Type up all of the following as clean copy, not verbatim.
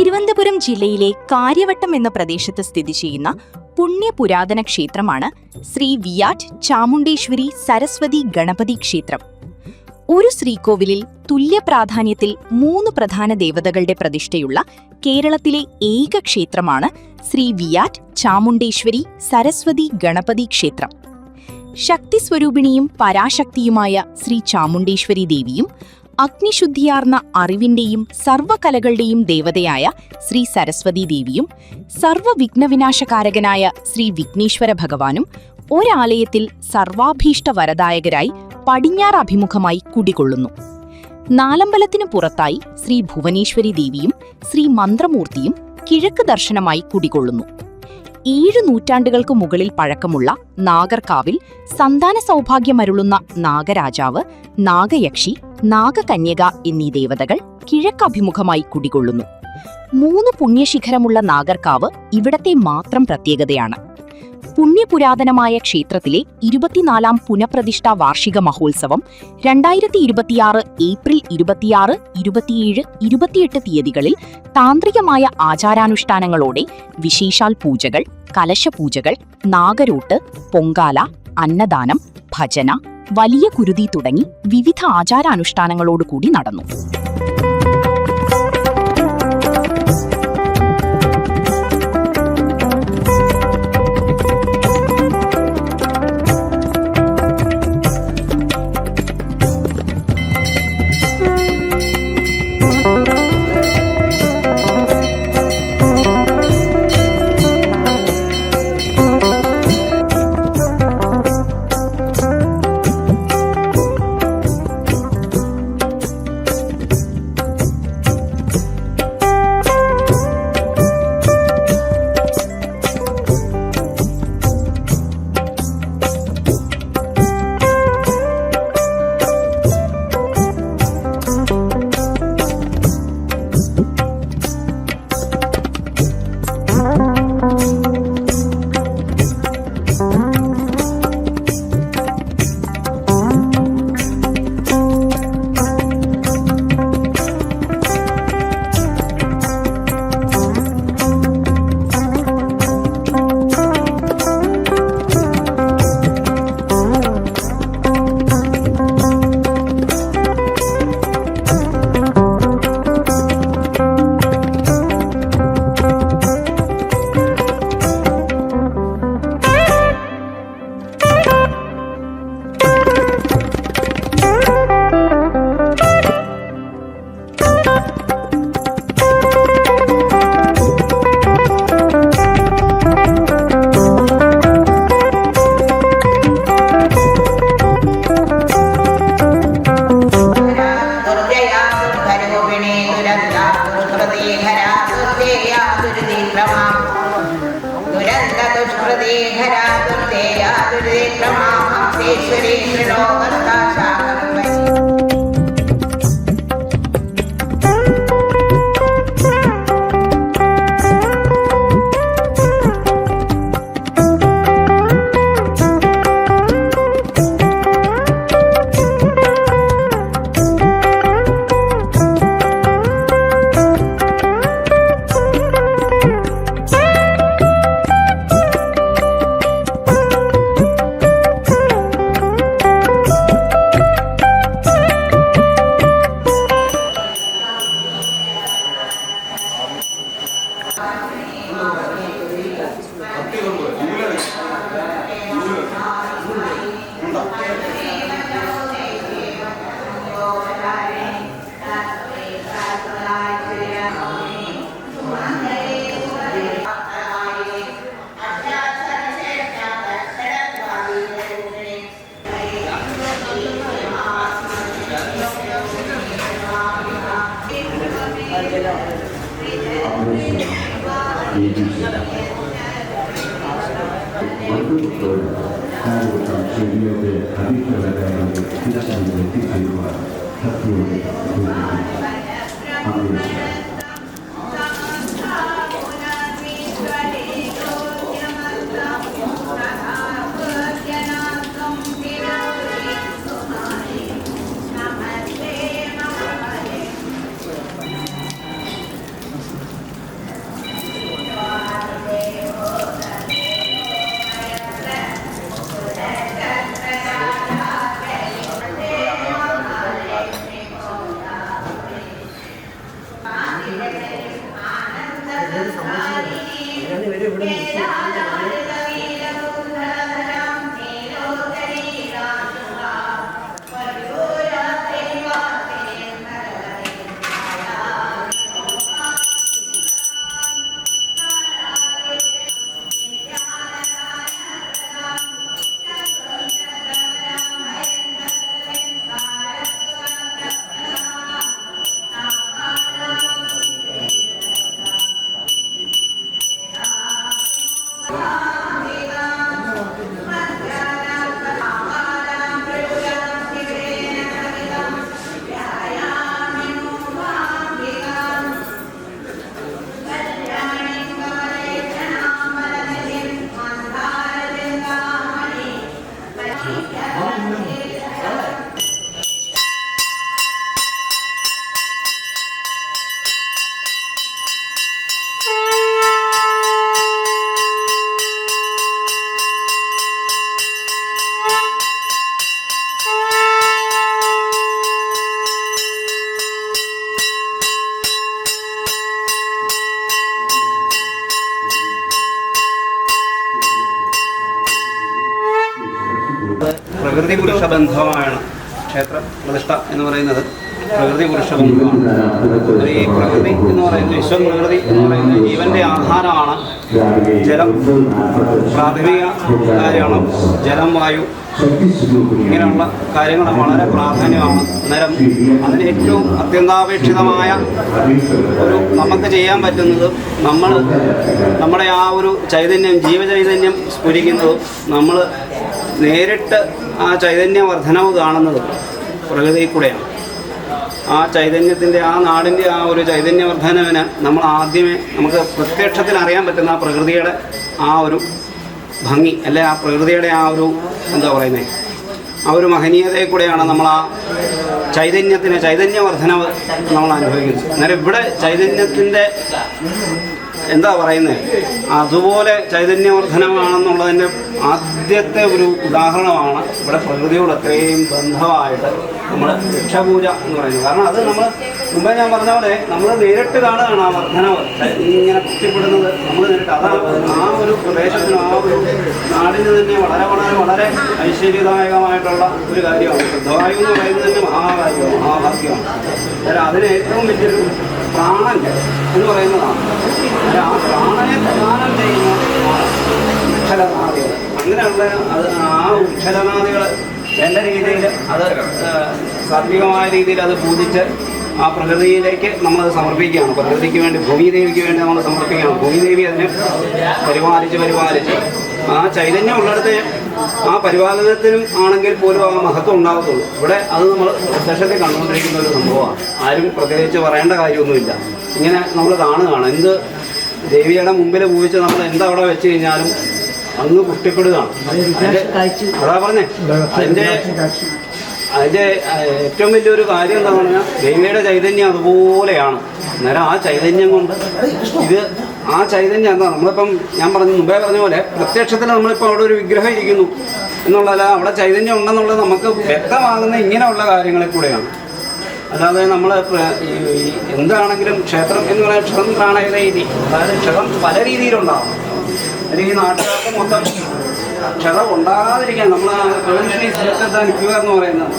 തിരുവനന്തപുരം ജില്ലയിലെ കാര്യവട്ടം എന്ന പ്രദേശത്ത് സ്ഥിതി ചെയ്യുന്ന പുണ്യപുരാതന ക്ഷേത്രമാണ് ശ്രീ വിയാറ്റ് ചാമുണ്ടേശ്വരി സരസ്വതി ഗണപതി ക്ഷേത്രം. ഒരു ശ്രീകോവിലിൽ തുല്യ പ്രാധാന്യത്തിൽ 3 പ്രധാന ദേവതകളുടെ പ്രതിഷ്ഠയുള്ള കേരളത്തിലെ ഏക ക്ഷേത്രമാണ് ശ്രീ വിയാറ്റ് ചാമുണ്ടേശ്വരി സരസ്വതി ഗണപതി ക്ഷേത്രം. ശക്തിസ്വരൂപിണിയും പരാശക്തിയുമായ ശ്രീ ചാമുണ്ടേശ്വരി ദേവിയും അഗ്നിശുദ്ധിയാർന്ന അറിവിന്റെയും സർവ്വകലകളുടെയും ദേവതയായ ശ്രീ സരസ്വതി ദേവിയും സർവ്വവിഘ്നവിനാശകാരകനായ ശ്രീ വിഘ്നേശ്വര ഭഗവാനും ഒരാലയത്തിൽ സർവാഭീഷ്ട വരദായകരായി പടിഞ്ഞാറഭിമുഖമായി കുടികൊള്ളുന്നു. നാലമ്പലത്തിനു പുറത്തായി ശ്രീ ഭുവനേശ്വരി ദേവിയും ശ്രീ മന്ത്രമൂർത്തിയും കിഴക്ക് ദർശനമായി കുടികൊള്ളുന്നു. 7 നൂറ്റാണ്ടുകൾക്കു മുകളിൽ പഴക്കമുള്ള നാഗർകാവിൽ സന്താന സൗഭാഗ്യമരുളുന്ന നാഗരാജാവ്, നാഗയക്ഷി, നാഗകന്യക എന്നീ ദേവതകൾ കിഴക്കഭിമുഖമായി കുടികൊള്ളുന്നു. 3 പുണ്യശിഖരമുള്ള നാഗർകാവ് ഇവിടത്തെ മാത്രം പ്രത്യേകതയാണ്. പുണ്യപുരാതനമായ ക്ഷേത്രത്തിലെ 24ാം പുനഃപ്രതിഷ്ഠാ വാർഷിക മഹോത്സവം 2026 ഏപ്രിൽ 26, 27, 28 തീയതികളിൽ താന്ത്രികമായ ആചാരാനുഷ്ഠാനങ്ങളോടെ വിശേഷാൽ പൂജകൾ, കലശപൂജകൾ, നാഗരോട്ട്, പൊങ്കാല, അന്നദാനം, ഭജന, വലിയ കുരുതി തുടങ്ങി വിവിധ ആചാരാനുഷ്ഠാനങ്ങളോടുകൂടി നടന്നു. പ്രകൃതി പുരുഷ ബന്ധമാണ് ക്ഷേത്ര പ്രതിഷ്ഠ എന്ന് പറയുന്നത്. പ്രകൃതി പുരുഷ ബന്ധമാണ്. ഈ പ്രകൃതി എന്ന് പറയുന്നത്, വിശ്വം പ്രകൃതി എന്ന് പറയുന്നത് ജീവൻ്റെ ആധാരമാണ്. ജലം പ്രാഥമിക കാര്യമാണ്. ജലം, വായു ഇങ്ങനെയുള്ള കാര്യങ്ങൾ വളരെ പ്രാധാന്യമാണ്. അന്നേരം അതിന് ഏറ്റവും അത്യന്താപേക്ഷിതമായ ഒരു നമുക്ക് ചെയ്യാൻ പറ്റുന്നത്, നമ്മുടെ ആ ഒരു ചൈതന്യം, ജീവചൈതന്യം സ്ഫുരിക്കുന്നതും നമ്മൾ നേരിട്ട് ആ ചൈതന്യ വർധനവ് കാണുന്നതും പ്രകൃതിയിൽ കൂടെയാണ്. ആ ചൈതന്യത്തിൻ്റെ, ആ നാടിൻ്റെ ആ ഒരു ചൈതന്യവർദ്ധനവിന് നമ്മൾ ആദ്യമേ നമുക്ക് പ്രത്യക്ഷത്തിൽ അറിയാൻ പറ്റുന്ന ആ പ്രകൃതിയുടെ ആ ഒരു ഭംഗി, അല്ലെ ആ പ്രകൃതിയുടെ ആ ഒരു എന്താ പറയുന്നത്, ആ ഒരു മഹനീയതയെ കൂടെയാണ് നമ്മൾ ആ ചൈതന്യവർദ്ധനവ് നമ്മൾ അനുഭവിക്കുന്നത്. അന്നേരം ഇവിടെ ചൈതന്യത്തിൻ്റെ എന്താ പറയുന്നത്, അതുപോലെ ചൈതന്യവർദ്ധനമാണെന്നുള്ളതിൻ്റെ ആദ്യത്തെ ഒരു ഉദാഹരണമാണ് ഇവിടെ പ്രകൃതിയോട് അത്രയും ബന്ധമായിട്ട് നമ്മൾ വൃക്ഷപൂജ എന്ന് പറയുന്നത്. കാരണം അത് നമ്മൾ മുമ്പേ ഞാൻ പറഞ്ഞ പോലെ നമ്മൾ നേരിട്ട് കാണുകയാണ് ആ വർദ്ധനവ് ഇങ്ങനെ കുത്തിപ്പെടുന്നത്. നമ്മൾ നേരിട്ട് ആ ഒരു പ്രദേശത്തിന്, ആ ഒരു നാടിന് തന്നെ വളരെ വളരെ വളരെ ഐശ്വര്യദായകമായിട്ടുള്ള ഒരു കാര്യമാണ്. ശുദ്ധവായു എന്ന് പറയുന്നത് തന്നെ മഹാകാര്യമാണ്, മഹാഭാഗ്യമാണ്. അന്നേരം അതിന് ഏറ്റവും വലിയൊരു പ്രാണൻ എന്ന് പറയുന്നതാണ്. ആ പ്രാണനെ പ്രധാനം ചെയ്യുന്ന വൃക്ഷലനാദികൾ. അങ്ങനെയുള്ള ആ വൃക്ഷലനാദികൾ വേണ്ട രീതിയിൽ അത് സാത്വികമായ രീതിയിൽ അത് പൂജിച്ച് ആ പ്രകൃതിയിലേക്ക് നമ്മളത് സമർപ്പിക്കുകയാണ്. പ്രകൃതിക്ക് വേണ്ടി, ഭൂമിദേവിക്ക് വേണ്ടി നമ്മൾ സമർപ്പിക്കുകയാണ്. ഭൂമിദേവി അതിനെ പരിപാലിച്ച് ആ ചൈതന്യം ഉള്ളിടത്ത് ആ പരിപാലനത്തിനും ആണെങ്കിൽ പോലും ആ മഹത്വം ഉണ്ടാകത്തുള്ളൂ. ഇവിടെ അത് നമ്മൾ പ്രത്യക്ഷത്തിൽ കണ്ടുകൊണ്ടിരിക്കുന്ന ഒരു സംഭവമാണ്. ആരും പ്രത്യേകിച്ച് പറയേണ്ട കാര്യമൊന്നുമില്ല. ഇങ്ങനെ നമ്മൾ കാണുകയാണ്. എന്ത് ദേവിയുടെ മുമ്പിൽ പൂജിച്ച് നമ്മൾ എന്താവിടെ വെച്ച് കഴിഞ്ഞാലും അങ്ങ് പുഷ്ടിപ്പെടുകയാണ്. അതാ പറഞ്ഞേ, അതിൻ്റെ ഏറ്റവും വലിയൊരു കാര്യം എന്താ പറഞ്ഞാൽ ദേവിയുടെ ചൈതന്യം അതുപോലെയാണ്. അന്നേരം ആ ചൈതന്യം കൊണ്ട് ആ ചൈതന്യം എന്താ, നമ്മളിപ്പം ഞാൻ മുമ്പേ പറഞ്ഞ പോലെ പ്രത്യക്ഷത്തിൽ നമ്മളിപ്പോൾ അവിടെ ഒരു വിഗ്രഹം ഇരിക്കുന്നു എന്നുള്ളതല്ല, അവിടെ ചൈതന്യം ഉണ്ടെന്നുള്ളത് നമുക്ക് വ്യക്തമാകുന്ന ഇങ്ങനെയുള്ള കാര്യങ്ങളിൽ കൂടെയാണ്. അല്ലാതെ നമ്മൾ എന്താണെങ്കിലും ക്ഷേത്രം എന്ന് പറയുന്നത് ക്ഷതം പ്രാണയത രീതി, അതായത് ക്ഷതം പല രീതിയിലുണ്ടാകും. അല്ലെങ്കിൽ ഈ നാട്ടുകാർക്ക് മൊത്തം ക്ഷതം ഉണ്ടാകാതിരിക്കാൻ നമ്മൾ prevention is better than cure എന്ന് പറയുന്നത്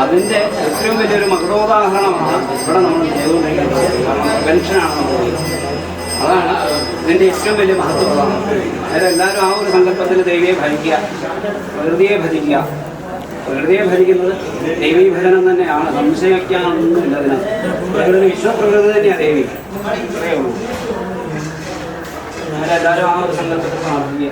അതിൻ്റെ ഏറ്റവും വലിയൊരു മകുടോദാഹരണമാണ് ഇവിടെ നമ്മൾ ചെയ്തുകൊണ്ടിരിക്കുന്നത്. കാരണം പ്രിവെൻഷനാണ് നമ്മൾ ചെയ്യുന്നത്. അതാണ് ഇതിൻ്റെ ഏറ്റവും വലിയ മഹത്വം. അതായത് എല്ലാവരും ആ ഒരു സങ്കല്പത്തിൽ ദേവിയെ ഭരിക്കുക, പ്രകൃതിയെ ഭജിക്കുക. പ്രകൃതിയെ ഭരിക്കുന്നത് ദേവീഭജനം തന്നെയാണ്, സംശയിക്കാനൊന്നുമില്ല. അതിന് പ്രകൃതി, വിശ്വപ്രകൃതി തന്നെയാണ് ദേവി. അത്രയേ ഉള്ളൂ. എല്ലാവരും ആ ഒരു സങ്കല്പത്തിൽ പ്രാർത്ഥിക്കുക.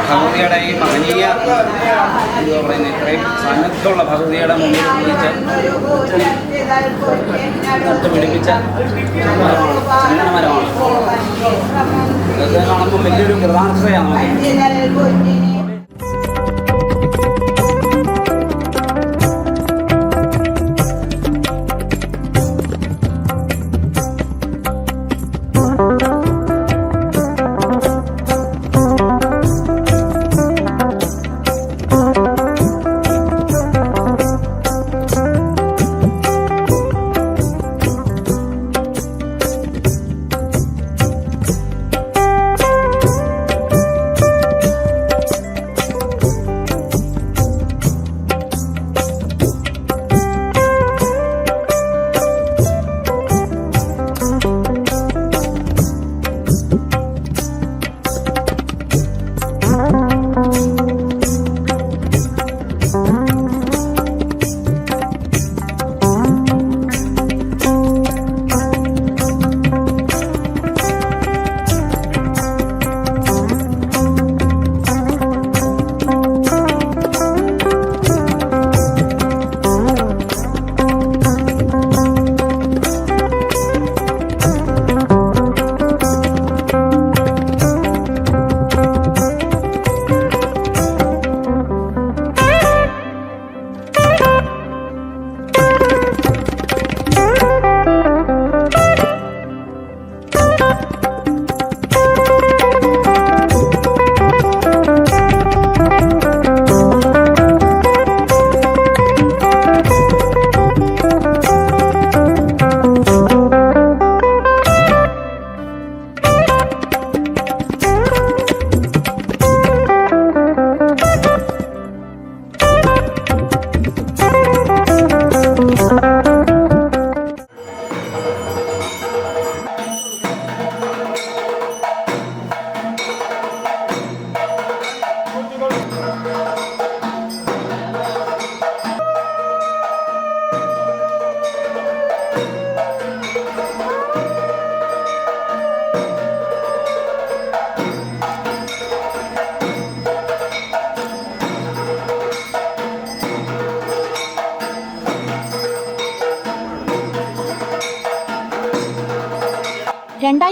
ഭഗവതിയുടെ ഈ മഹനീയ എന്താ പറയുന്നത്, ഇത്രയും സാന്നിധ്യമുള്ള ഭഗവതിയുടെ മുമ്പിൽ വിളിച്ച് നട്ടുപിടിപ്പിച്ച ചന്ദനമരമാണ്. ഇതൊക്കെ കാണുമ്പോൾ വലിയൊരു കൃതാർത്ഥതയാണ് നമുക്ക്.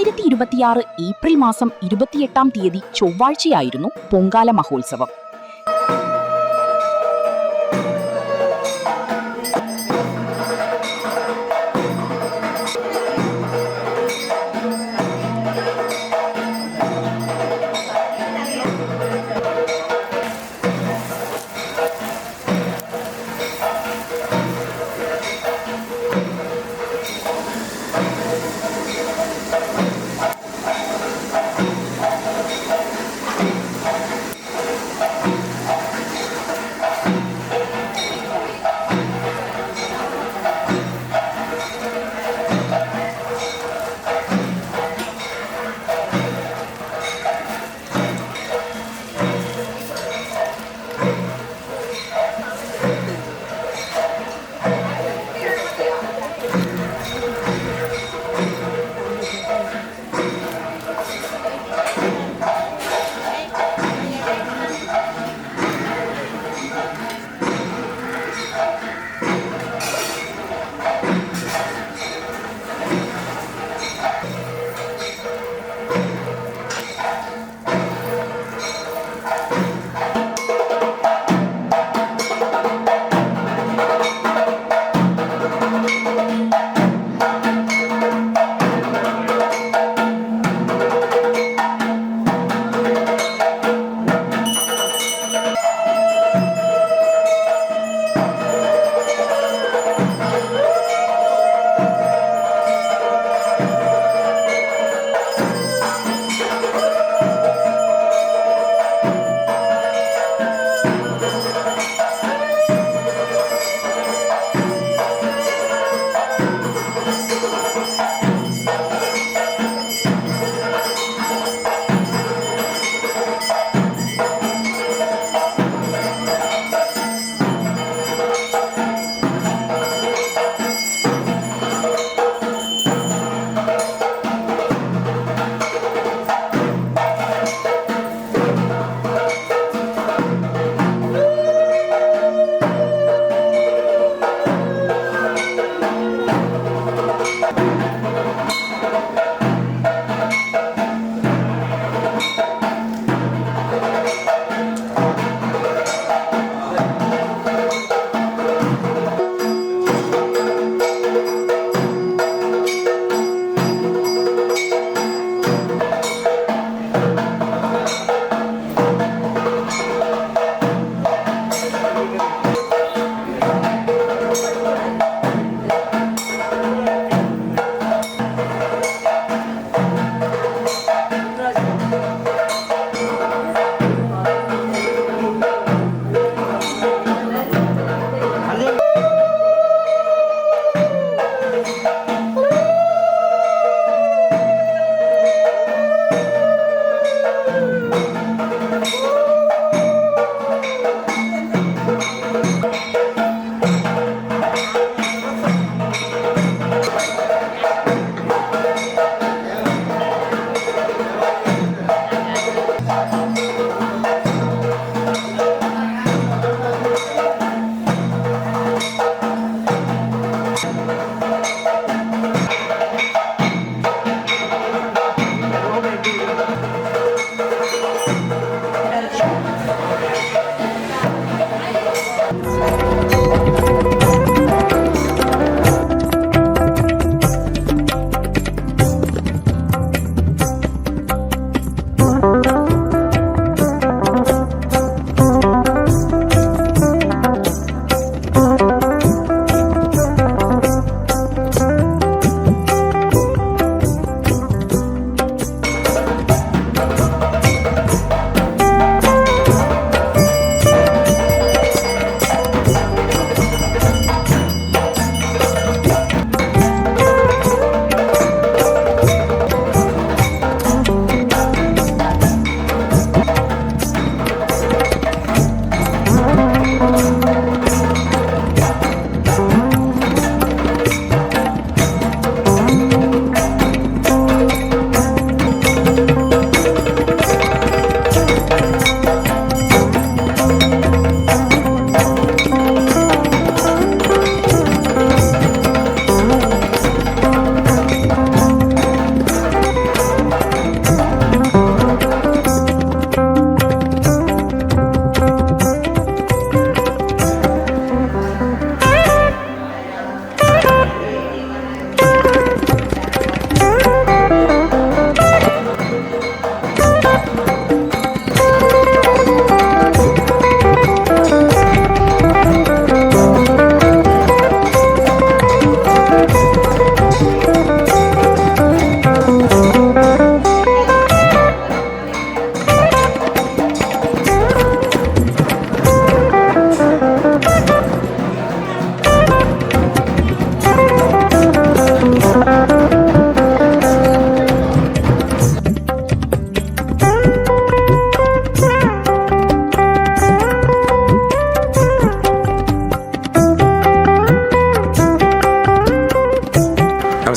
2026 ഏപ്രിൽ മാസം 28-ാം തീയതി ചൊവ്വാഴ്ചയായിരുന്നു പൊങ്കാല മഹോത്സവം.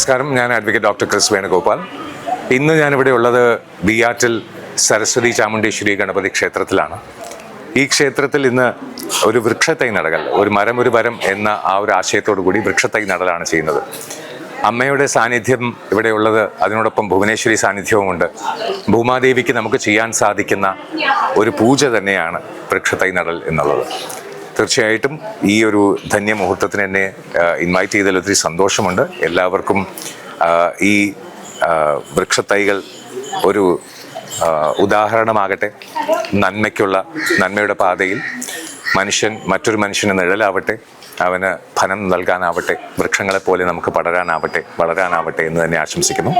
നമസ്കാരം, ഞാൻ അഡ്വക്കേറ്റ് ഡോക്ടർ ക്രിസ് വേണുഗോപാൽ. ഇന്ന് ഞാനിവിടെ ഉള്ളത് ബിയാറ്റിൽ സരസ്വതി ചാമുണ്ടേശ്വരി ഗണപതി ക്ഷേത്രത്തിലാണ്. ഈ ക്ഷേത്രത്തിൽ ഇന്ന് ഒരു വൃക്ഷത്തൈ നടൽ, ഒരു മരം ഒരു വരം എന്ന ആ ഒരു ആശയത്തോടു കൂടി വൃക്ഷത്തൈ നടലാണ് ചെയ്യുന്നത്. അമ്മയുടെ സാന്നിധ്യം ഇവിടെ ഉള്ളത്, അതിനോടൊപ്പം ഭുവനേശ്വരി സാന്നിധ്യവുമുണ്ട്. ഭൂമാദേവിക്ക് നമുക്ക് ചെയ്യാൻ സാധിക്കുന്ന ഒരു പൂജ തന്നെയാണ് വൃക്ഷത്തൈ നടൽ എന്നുള്ളത്. തീർച്ചയായിട്ടും ഈ ഒരു ധന്യമുഹൂർത്തത്തിന് എന്നെ ഇൻവൈറ്റ് ചെയ്തതിൽ ഒത്തിരി സന്തോഷമുണ്ട്. എല്ലാവർക്കും ഈ വൃക്ഷത്തൈകൾ ഒരു ഉദാഹരണമാകട്ടെ. നന്മയുടെ പാതയിൽ മനുഷ്യൻ മറ്റൊരു മനുഷ്യന് നിഴലാവട്ടെ, അവന് ഫലം നൽകാനാവട്ടെ, വൃക്ഷങ്ങളെപ്പോലെ നമുക്ക് വളരാനാവട്ടെ എന്ന് തന്നെ ആശംസിക്കുന്നു.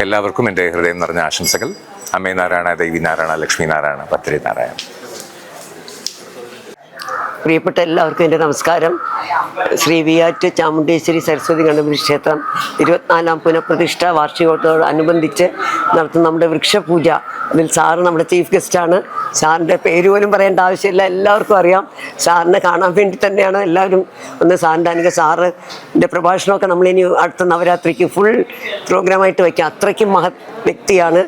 എല്ലാവർക്കും എൻ്റെ ഹൃദയം നിറഞ്ഞ ആശംസകൾ. അമ്മേ നാരായണ, ദേവി നാരായണ, ലക്ഷ്മി നാരായണ, പത്രി നാരായണ. പ്രിയപ്പെട്ട എല്ലാവർക്കും എൻ്റെ നമസ്കാരം. ശ്രീ വിയാറ്റ് ചാമുണ്ടേശ്വരി സരസ്വതി ഗണപതി ക്ഷേത്രം 24ാം പുനഃപ്രതിഷ്ഠ വാർഷികത്തോടനുബന്ധിച്ച് നടത്തുന്ന നമ്മുടെ വൃക്ഷപൂജ, അതിൽ സാറ് നമ്മുടെ ചീഫ് ഗസ്റ്റാണ്. സാറിൻ്റെ പേര് പോലും പറയേണ്ട ആവശ്യമില്ല, എല്ലാവർക്കും അറിയാം. സാറിനെ കാണാൻ വേണ്ടി തന്നെയാണ് എല്ലാവരും ഒന്ന് സാറിൻ്റെ സാറിൻ്റെ പ്രഭാഷണമൊക്കെ നമ്മളിനി അടുത്ത നവരാത്രിക്ക് ഫുൾ പ്രോഗ്രാമായിട്ട് വയ്ക്കാം. അത്രയ്ക്കും മഹത് വ്യക്തിയാണ്.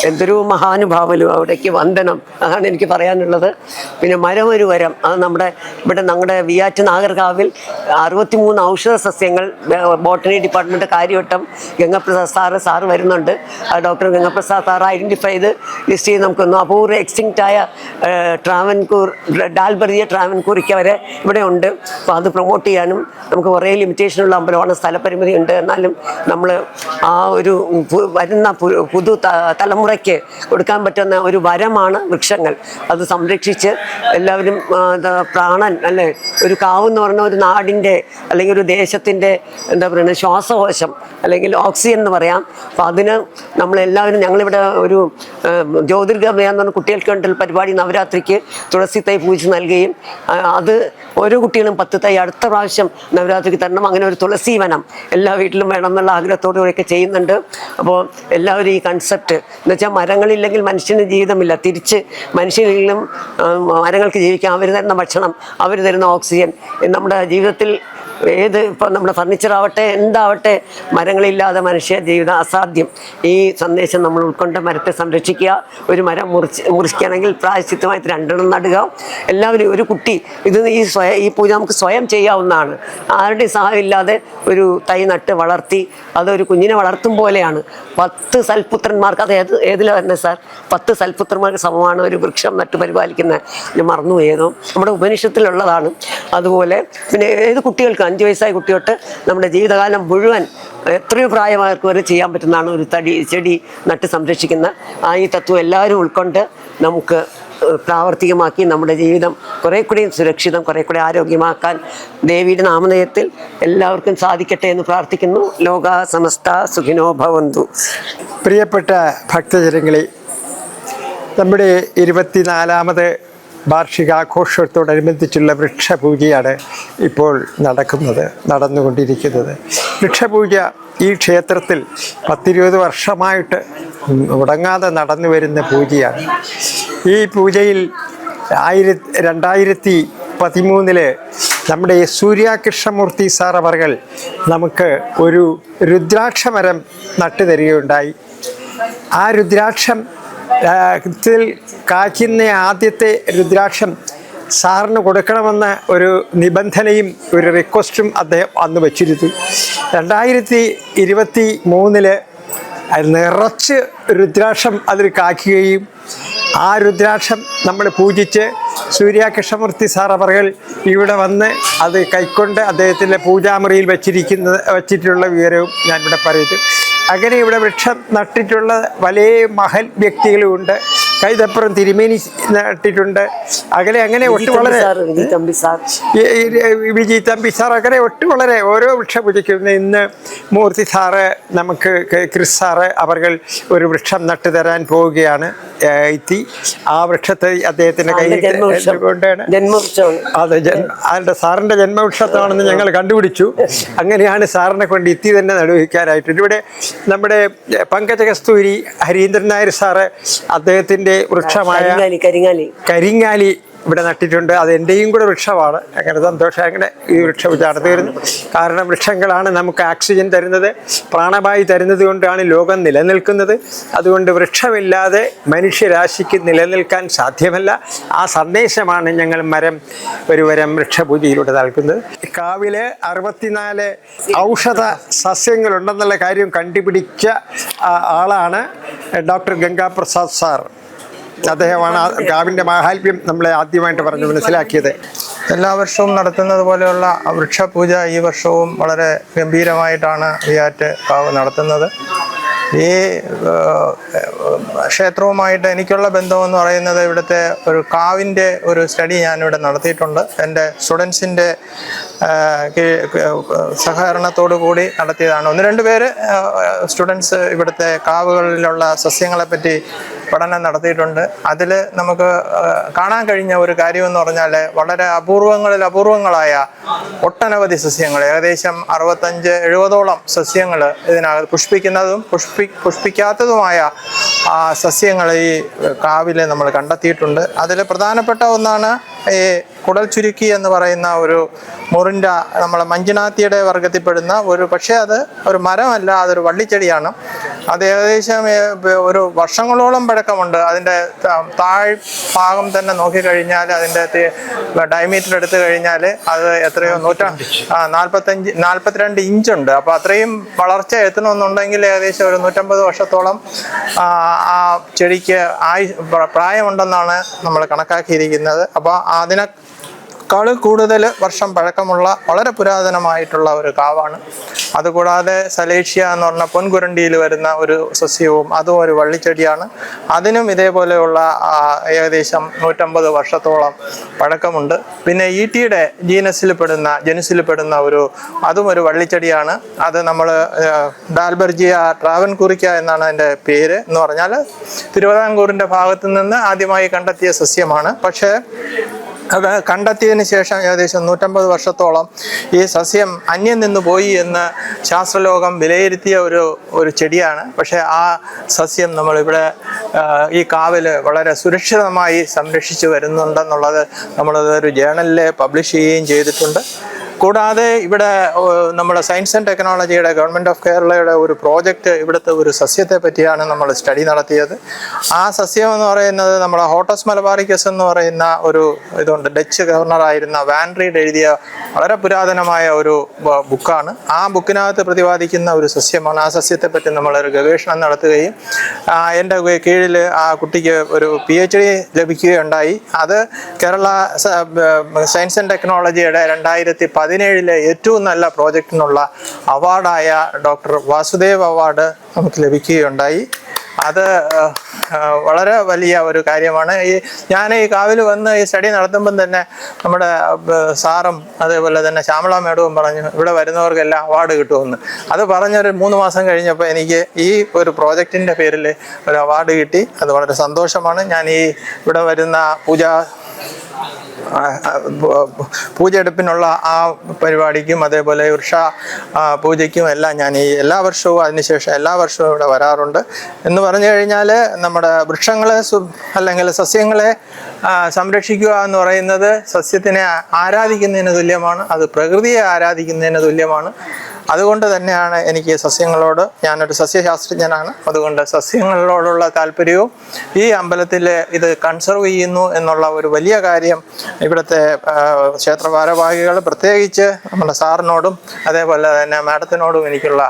എന്തൊരു മഹാനുഭാവലും. അവിടേക്ക് വന്ദനം, അതാണ് എനിക്ക് പറയാനുള്ളത്. പിന്നെ മരം ഒരു വരം, അത് ഞങ്ങളുടെ വിയാറ്റ് നാഗർകാവിൽ 63 ഔഷധ സസ്യങ്ങൾ botany department Kariavattom Gangaprasad sir വരുന്നുണ്ട്. ഡോക്ടർ ഗംഗപ്രസാദ് സാർ ഐഡൻറ്റിഫൈ ചെയ്ത് ലിസ്റ്റ് ചെയ്ത് നമുക്കൊന്ന് അപൂർവ എക്സ്റ്റിങ്ക്റ്റായ ട്രാവൻകൂർ ഡാൽബറിയ ട്രാവൻകൂറിക്ക് വരെ ഇവിടെ ഉണ്ട്. അപ്പോൾ അത് പ്രൊമോട്ട് ചെയ്യാനും നമുക്ക് കുറേ ലിമിറ്റേഷനുള്ള അമ്പലമാണ്, സ്ഥലപരിമിതി ഉണ്ട്. എന്നാലും നമ്മൾ ആ ഒരു വരുന്ന തലമുറയ്ക്ക് കൊടുക്കാൻ പറ്റുന്ന ഒരു വരമാണ് വൃക്ഷങ്ങൾ. അത് സംരക്ഷിച്ച് എല്ലാവരും പ്രാണൻ അല്ലേ, ഒരു കാവെന്ന് പറഞ്ഞ ഒരു നാടിൻ്റെ അല്ലെങ്കിൽ ഒരു ദേശത്തിൻ്റെ എന്താ പറയുക ശ്വാസകോശം അല്ലെങ്കിൽ ഓക്സിജൻ എന്ന് പറയാം. അപ്പോൾ അതിന് നമ്മളെല്ലാവരും, ഞങ്ങളിവിടെ ഒരു ജ്യോതിർഗമയ എന്ന് പറഞ്ഞ കുട്ടികൾക്ക് വേണ്ടി പരിപാടി നവരാത്രിക്ക് തുളസി തൈ പൂജ നൽകുകയും അത് ഓരോ കുട്ടികളും 10 തൈ അടുത്ത പ്രാവശ്യം നവരാത്രിക്ക് തരണം. അങ്ങനെ ഒരു തുളസി വനം എല്ലാ വീട്ടിലും വേണം എന്നുള്ള ആഗ്രഹത്തോടുകൂടിയൊക്കെ ചെയ്യുന്നുണ്ട്. അപ്പോൾ എല്ലാവരും ഈ കൺസെപ്റ്റ് എന്ന് വെച്ചാൽ മരങ്ങളില്ലെങ്കിൽ മനുഷ്യന് ജീവിതമില്ല, തിരിച്ച് മനുഷ്യരിലും മരങ്ങൾക്ക് ജീവിക്കാം. അവർ തരുന്ന ഭക്ഷണം, അവർ തരുന്ന ഓക്സിജൻ നമ്മുടെ ജീവിതത്തിൽ ഇപ്പം നമ്മുടെ ഫർണിച്ചറാവട്ടെ എന്താവട്ടെ, മരങ്ങളില്ലാതെ മനുഷ്യ ജീവിതം അസാധ്യം. ഈ സന്ദേശം നമ്മൾ ഉൾക്കൊണ്ട് മരത്തെ സംരക്ഷിക്കുക. ഒരു മരം മുറിക്കുകയാണെങ്കിൽ പ്രായശ്ചിത്തമായിട്ട് 2 നടുക. എല്ലാവരും ഒരു കുട്ടി ഈ പൂജ നമുക്ക് സ്വയം ചെയ്യാവുന്നതാണ്. ആരുടെയും സഹായം ഇല്ലാതെ ഒരു തൈ നട്ട് വളർത്തി അതൊരു കുഞ്ഞിനെ വളർത്തും പോലെയാണ്. 10 സൽപുത്രന്മാർക്ക്, അത് ഏതിലാണ് വരുന്നത് സാർ? 10 സൽപുത്രന്മാർക്ക് സമമാണ് ഒരു വൃക്ഷം നട്ട് പരിപാലിക്കുന്നത്. ഞാൻ മറന്നു ഏതോ നമ്മുടെ ഉപനിഷത്തിലുള്ളതാണ്. അതുപോലെ പിന്നെ ഏത് കുട്ടികൾക്ക് 5 വയസ്സായ കുട്ടിയോട്ട് നമ്മുടെ ജീവിതകാലം മുഴുവൻ എത്രയോ പ്രായമായവർക്ക് വരെ ചെയ്യാൻ പറ്റുന്നതാണ് ഒരു ചെടി നട്ട് സംരക്ഷിക്കുന്ന ഈ തത്വം എല്ലാവരും ഉൾക്കൊണ്ട് നമുക്ക് പ്രാവർത്തികമാക്കി നമ്മുടെ ജീവിതം കുറേ കൂടി സുരക്ഷിതം, കുറേ കൂടി ആരോഗ്യമാക്കാൻ ദേവിയുടെ നാമധേയത്തിൽ എല്ലാവർക്കും സാധിക്കട്ടെ എന്ന് പ്രാർത്ഥിക്കുന്നു. ലോക സമസ്ത സുഖിനോ ഭവന്തു. പ്രിയപ്പെട്ട ഭക്തജനങ്ങളെ, നമ്മുടെ 24ാമത് വാർഷികാഘോഷത്തോടനുബന്ധിച്ചുള്ള വൃക്ഷപൂജയാണ് ഇപ്പോൾ നടന്നുകൊണ്ടിരിക്കുന്നത്. വൃക്ഷപൂജ ഈ ക്ഷേത്രത്തിൽ 10-20 വർഷമായിട്ട് മുടങ്ങാതെ നടന്നു വരുന്ന പൂജയാണ്. ഈ പൂജയിൽ 2013 നമ്മുടെ സൂര്യാകൃഷ്ണമൂർത്തി സാർ അവർകൾ നമുക്ക് ഒരു രുദ്രാക്ഷമരം നട്ടു തരികയുണ്ടായി. ആ രുദ്രാക്ഷം കായ്ക്കുന്ന ആദ്യത്തെ രുദ്രാക്ഷം സാറിന് കൊടുക്കണമെന്ന ഒരു നിബന്ധനയും ഒരു റിക്വസ്റ്റും അദ്ദേഹം അന്ന് വച്ചിരുന്നു. 2023 നിറച്ച് രുദ്രാക്ഷം അതിൽ കായ്ക്കുകയും ആ രുദ്രാക്ഷം നമ്മൾ പൂജിച്ച് സൂര്യാകൃഷ്ണമൂർത്തി സാർ അവർകൾ ഇവിടെ വന്ന് അത് കൈക്കൊണ്ട് അദ്ദേഹത്തിൻ്റെ പൂജാമുറിയിൽ വച്ചിട്ടുള്ള വിവരവും ഞാനിവിടെ പറയുന്നു. അങ്ങനെ ഇവിടെ വൃക്ഷം നട്ടിട്ടുള്ള വലിയ മഹൽ വ്യക്തികളുമുണ്ട്. കൈതപ്പുറം തിരുമേനി നട്ടിട്ടുണ്ട്. അങ്ങനെ ഒട്ടു വളരെ വിജയ് തമ്പി സാർ അങ്ങനെ ഒട്ടു വളരെ ഓരോ വൃക്ഷപൂജയ്ക്കും ഇന്ന് മൂർത്തി സാറ് നമുക്ക് ക്രിസ് സാറ് അവർ ഒരു വൃക്ഷം നട്ടു തരാൻ പോവുകയാണ്. എത്തി. ആ വൃക്ഷത്തെ അദ്ദേഹത്തിൻ്റെ കയ്യിൽ കൊണ്ടാണ് അതിൻ്റെ സാറിൻ്റെ ജന്മവൃക്ഷത്താണെന്ന് ഞങ്ങൾ കണ്ടുപിടിച്ചു. അങ്ങനെയാണ് സാറിനെ കൊണ്ട് ഇത്തി തന്നെ നടുവിക്കാനായിട്ട്. ഇവിടെ നമ്മുടെ പങ്കജ കസ്തൂരി ഹരീന്ദ്രൻ നായർ സാറ് അദ്ദേഹത്തിൻ്റെ വൃക്ഷമായ കരിങ്ങാലി ഇവിടെ നട്ടിട്ടുണ്ട്. അത് എൻ്റെയും കൂടെ വൃക്ഷമാണ്. അങ്ങനെ സന്തോഷം. അങ്ങനെ ഈ വൃക്ഷം നടന്നു വരുന്നു. കാരണം വൃക്ഷങ്ങളാണ് നമുക്ക് ഓക്സിജൻ തരുന്നത്, പ്രാണവായു തരുന്നത് കൊണ്ടാണ് ലോകം നിലനിൽക്കുന്നത്. അതുകൊണ്ട് വൃക്ഷമില്ലാതെ മനുഷ്യരാശിക്ക് നിലനിൽക്കാൻ സാധ്യമല്ല. ആ സന്ദേശമാണ് ഞങ്ങൾ ഒരു വരം വൃക്ഷപൂജയിലൂടെ നൽകുന്നത്. കാവില് 64 ഔഷധ സസ്യങ്ങളുണ്ടെന്നുള്ള കാര്യം കണ്ടുപിടിച്ച ആളാണ് ഡോക്ടർ ഗംഗാപ്രസാദ് സാർ. അദ്ദേഹമാണ് കാവിൻ്റെ മാഹാത്മ്യം നമ്മളെ ആദ്യമായിട്ട് പറഞ്ഞ് മനസ്സിലാക്കിയത്. എല്ലാ വർഷവും നടത്തുന്നത് പോലെയുള്ള വൃക്ഷപൂജ ഈ വർഷവും വളരെ ഗംഭീരമായിട്ടാണ് വിയാറ്റ് കാവ് നടത്തുന്നത്. ഈ ക്ഷേത്രവുമായിട്ട് എനിക്കുള്ള ബന്ധമെന്ന് പറയുന്നത് ഇവിടുത്തെ ഒരു കാവിൻ്റെ ഒരു സ്റ്റഡി ഞാനിവിടെ നടത്തിയിട്ടുണ്ട്. എൻ്റെ സ്റ്റുഡൻസിൻ്റെ സഹകരണത്തോടു കൂടി നടത്തിയതാണ്. 1-2 പേര് സ്റ്റുഡൻസ് ഇവിടുത്തെ കാവുകളിലുള്ള സസ്യങ്ങളെപ്പറ്റി പഠനം നടത്തിയിട്ടുണ്ട്. അതിൽ നമുക്ക് കാണാൻ കഴിഞ്ഞ ഒരു കാര്യമെന്ന് പറഞ്ഞാൽ വളരെ അപൂർവങ്ങളായ ഒട്ടനവധി സസ്യങ്ങൾ, ഏകദേശം 65-70ഓളം സസ്യങ്ങൾ ഇതിനകത്ത് പുഷ്പിക്കുന്നതും പുഷ്പിക്കാത്തതുമായ സസ്യങ്ങൾ ഈ കാവിൽ നമ്മൾ കണ്ടെത്തിയിട്ടുണ്ട്. അതിൽ പ്രധാനപ്പെട്ട ഒന്നാണ് ഈ കുടൽ ചുരുക്കി എന്ന് പറയുന്ന ഒരു മുറിൻ്റ നമ്മളെ മഞ്ജുനാത്തിയുടെ വർഗത്തിൽപ്പെടുന്ന പക്ഷേ അത് ഒരു മരമല്ല, അതൊരു വള്ളിച്ചെടിയാണ്. അത് ഏകദേശം ഒരു വർഷങ്ങളോളം പഴക്കമുണ്ട്. അതിൻ്റെ ഭാഗം തന്നെ നോക്കിക്കഴിഞ്ഞാൽ അതിൻ്റെ ഡയമീറ്റർ എടുത്തു കഴിഞ്ഞാൽ അത് എത്രയോ 42 ഇഞ്ചുണ്ട്. അപ്പോൾ അത്രയും വളർച്ച എത്തണമെന്നുണ്ടെങ്കിൽ ഏകദേശം ഒരു 150 വർഷത്തോളം ആ ചെടിക്ക് പ്രായമുണ്ടെന്നാണ് നമ്മൾ കണക്കാക്കിയിരിക്കുന്നത്. അപ്പോൾ അതിനേക്കാൾ കൂടുതൽ വർഷം പഴക്കമുള്ള വളരെ പുരാതനമായിട്ടുള്ള ഒരു കാവാണ്. അതുകൂടാതെ സലേഷ്യ എന്ന് പറഞ്ഞ പൊൻകുരണ്ടിയിൽ വരുന്ന ഒരു സസ്യവും അതും ഒരു വള്ളിച്ചെടിയാണ്. അതിനും ഇതേപോലെയുള്ള ഏകദേശം 150 വർഷത്തോളം പഴക്കമുണ്ട്. പിന്നെ ഈട്ടിയുടെ ജനുസിൽപ്പെടുന്ന അതും ഒരു വള്ളിച്ചെടിയാണ്. അത് നമ്മൾ ഡാൽബർജിയ ട്രാവൻകൂറിക്ക എന്നാണ് അതിൻ്റെ പേര്. എന്ന് പറഞ്ഞാൽ തിരുവിതാംകൂറിൻ്റെ ഭാഗത്തു നിന്ന് ആദ്യമായി കണ്ടെത്തിയ സസ്യമാണ്. പക്ഷേ അത് കണ്ടെത്തിയതിന് ശേഷം ഏകദേശം 150 വർഷത്തോളം ഈ സസ്യം അന്യം നിന്ന് പോയി എന്ന് ശാസ്ത്രലോകം വിലയിരുത്തിയ ഒരു ചെടിയാണ്. പക്ഷേ ആ സസ്യം നമ്മളിവിടെ ഈ കാവിൽ വളരെ സുരക്ഷിതമായി സംരക്ഷിച്ചു വരുന്നുണ്ടെന്നുള്ളത് നമ്മളതൊരു ജേണലിൽ പബ്ലിഷ് ചെയ്യുകയും ചെയ്തിട്ടുണ്ട്. കൂടാതെ ഇവിടെ നമ്മുടെ സയൻസ് ആൻഡ് ടെക്നോളജിയുടെ ഗവൺമെൻറ് ഓഫ് കേരളയുടെ ഒരു പ്രോജക്റ്റ് ഇവിടുത്തെ ഒരു സസ്യത്തെ പറ്റിയാണ് നമ്മൾ സ്റ്റഡി നടത്തിയത്. ആ സസ്യം എന്ന് പറയുന്നത് നമ്മുടെ ഹോട്ടസ് മലബാറിക്കസ് എന്ന് പറയുന്ന ഒരു ഇതുണ്ട്. ഡച്ച് ഗവർണറായിരുന്ന വാൻ റീഡ് എഴുതിയ വളരെ പുരാതനമായ ഒരു ബുക്കാണ്. ആ ബുക്കിനകത്ത് പ്രതിപാദിക്കുന്ന ഒരു സസ്യമാണ്. ആ സസ്യത്തെപ്പറ്റി നമ്മളൊരു ഗവേഷണം നടത്തുകയും എൻ്റെ കീഴിൽ ആ കുട്ടിക്ക് ഒരു PhD ലഭിക്കുകയുണ്ടായി. അത് കേരള സയൻസ് ആൻഡ് ടെക്നോളജിയുടെ 2017 ഏറ്റവും നല്ല പ്രോജക്റ്റിനുള്ള അവാർഡായ ഡോക്ടർ വാസുദേവ് അവാർഡ് നമുക്ക് ലഭിക്കുകയുണ്ടായി. അത് വളരെ വലിയ ഒരു കാര്യമാണ്. ഞാൻ ഈ കാവിൽ വന്ന് ഈ സ്റ്റഡി നടത്തുമ്പം തന്നെ നമ്മുടെ സാറും അതേപോലെ തന്നെ ശ്യാമള മേഡവും പറഞ്ഞു ഇവിടെ വരുന്നവർക്കെല്ലാം അവാർഡ് കിട്ടുമെന്ന്. അത് പറഞ്ഞൊരു 3 മാസം കഴിഞ്ഞപ്പോൾ എനിക്ക് ഈ ഒരു പ്രോജക്റ്റിൻ്റെ പേരിൽ ഒരു അവാർഡ് കിട്ടി. അത് വളരെ സന്തോഷമാണ്. ഞാൻ ഇവിടെ വരുന്ന പൂജയെടുപ്പിനുള്ള ആ പരിപാടിക്കും അതേപോലെ വൃക്ഷ പൂജയ്ക്കും എല്ലാം ഞാൻ എല്ലാ വർഷവും അതിനുശേഷം എല്ലാ വർഷവും ഇവിടെ വരാറുണ്ട്. എന്ന് പറഞ്ഞു കഴിഞ്ഞാൽ നമ്മുടെ വൃക്ഷങ്ങളെ അല്ലെങ്കിൽ സസ്യങ്ങളെ സംരക്ഷിക്കുക എന്ന് പറയുന്നത് സസ്യത്തിനെ ആരാധിക്കുന്നതിന് തുല്യമാണ്. അത് പ്രകൃതിയെ ആരാധിക്കുന്നതിന് തുല്യമാണ്. അതുകൊണ്ട് തന്നെയാണ് എനിക്ക് സസ്യങ്ങളോട്, ഞാനൊരു സസ്യശാസ്ത്രജ്ഞനാണ്, അതുകൊണ്ട് സസ്യങ്ങളോടുള്ള താല്പര്യവും ഈ അമ്പലത്തിൽ ഇത് കൺസർവ് ചെയ്യുന്നു എന്നുള്ള ഒരു വലിയ കാര്യം ഇവിടുത്തെ ക്ഷേത്ര ഭാരവാഹികൾ പ്രത്യേകിച്ച് നമ്മുടെ സാറിനോടും അതേപോലെ തന്നെ മാഡത്തിനോടും എനിക്കുള്ള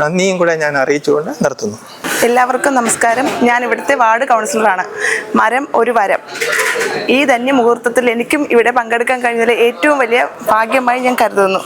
നന്ദിയും കൂടെ ഞാൻ അറിയിച്ചുകൊണ്ട് നിർത്തുന്നു. എല്ലാവർക്കും നമസ്കാരം. ഞാൻ ഇവിടുത്തെ വാർഡ് കൗൺസിലറാണ്. മരം ഒരു വരം. ഈ ധന്യ മുഹൂർത്തത്തിൽ എനിക്കും ഇവിടെ പങ്കെടുക്കാൻ കഴിഞ്ഞതിൽ ഏറ്റവും വലിയ ഭാഗ്യമായി ഞാൻ കരുതുന്നു.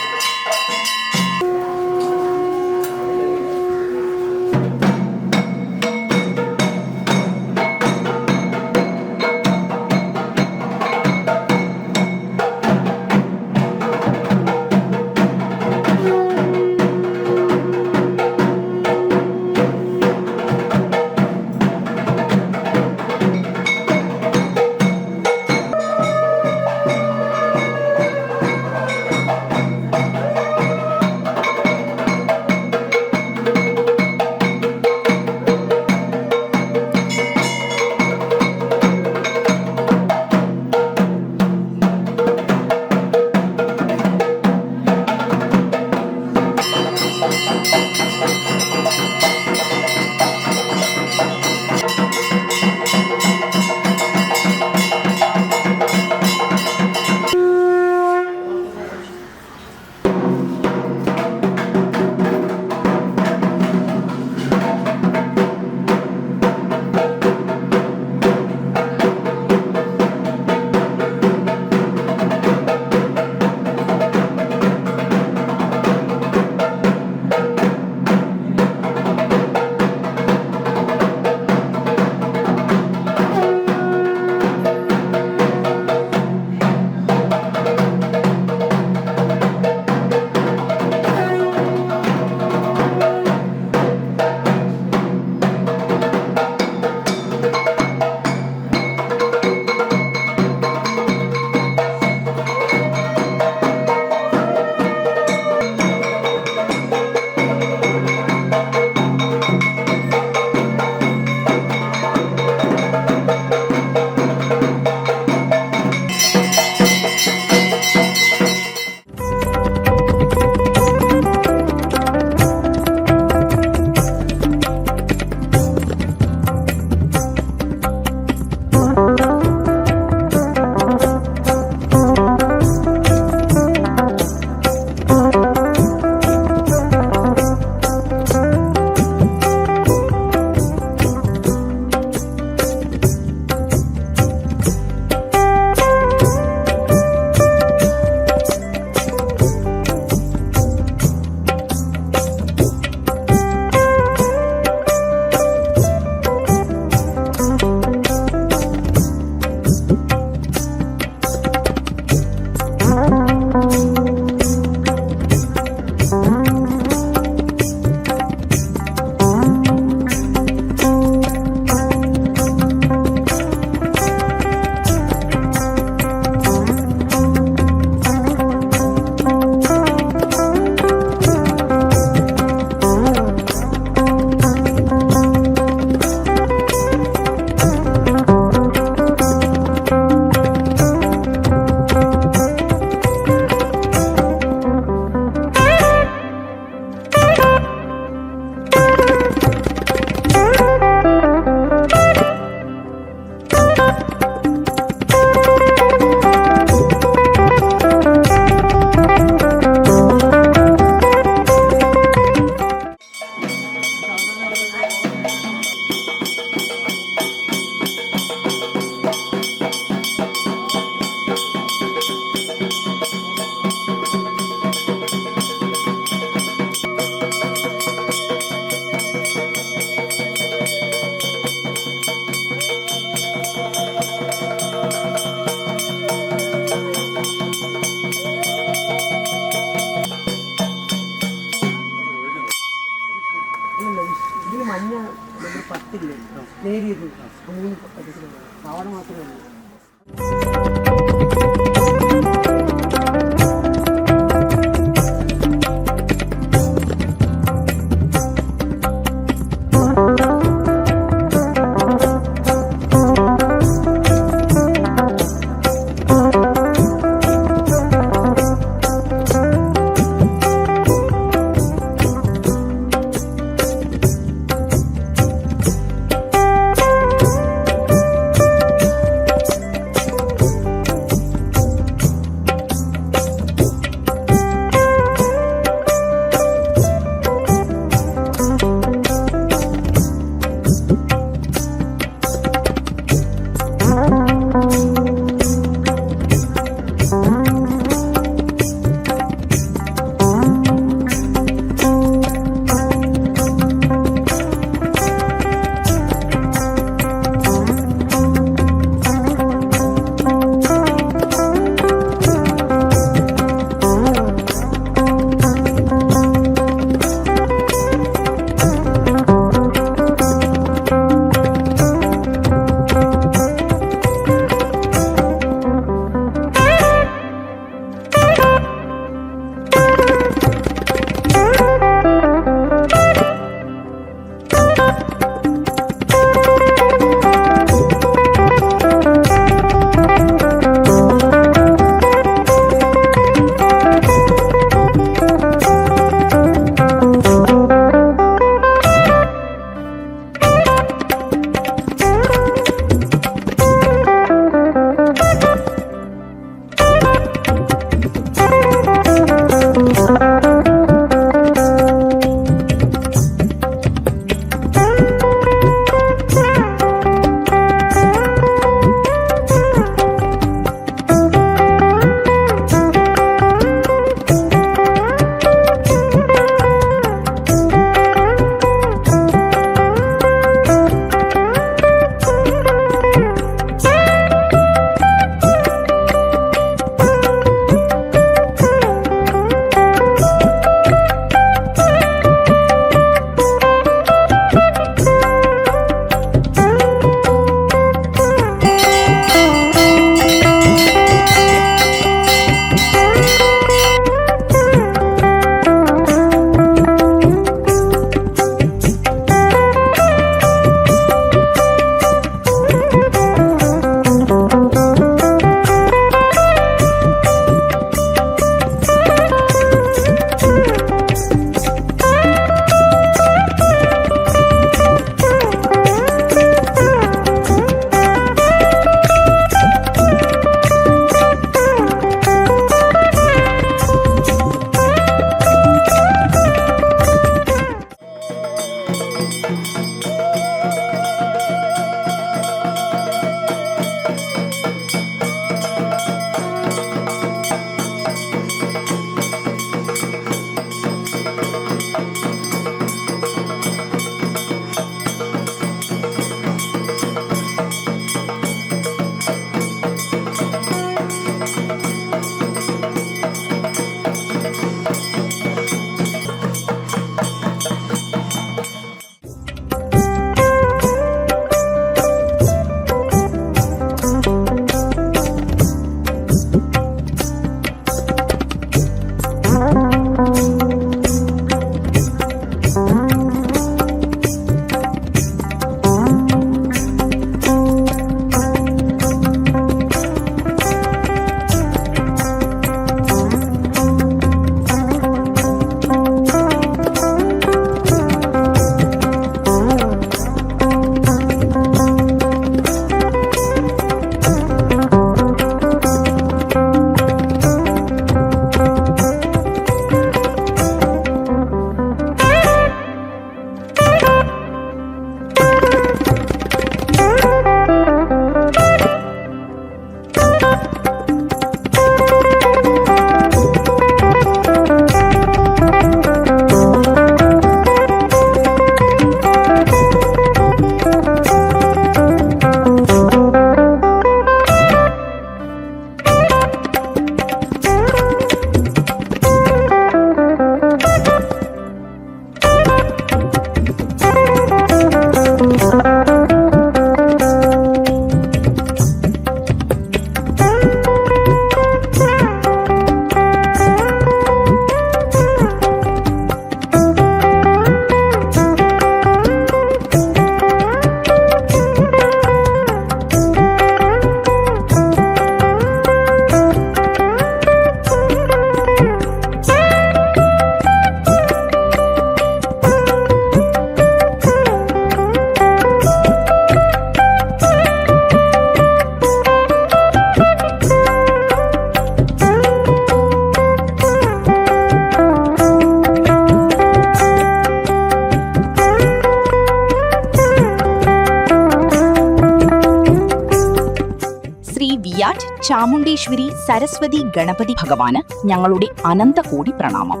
വിയാറ്റ് ചാമുണ്ടേശ്വരി സരസ്വതി ഗണപതി ഭഗവാന് ഞങ്ങളുടെ അനന്തകോടി പ്രണാമം.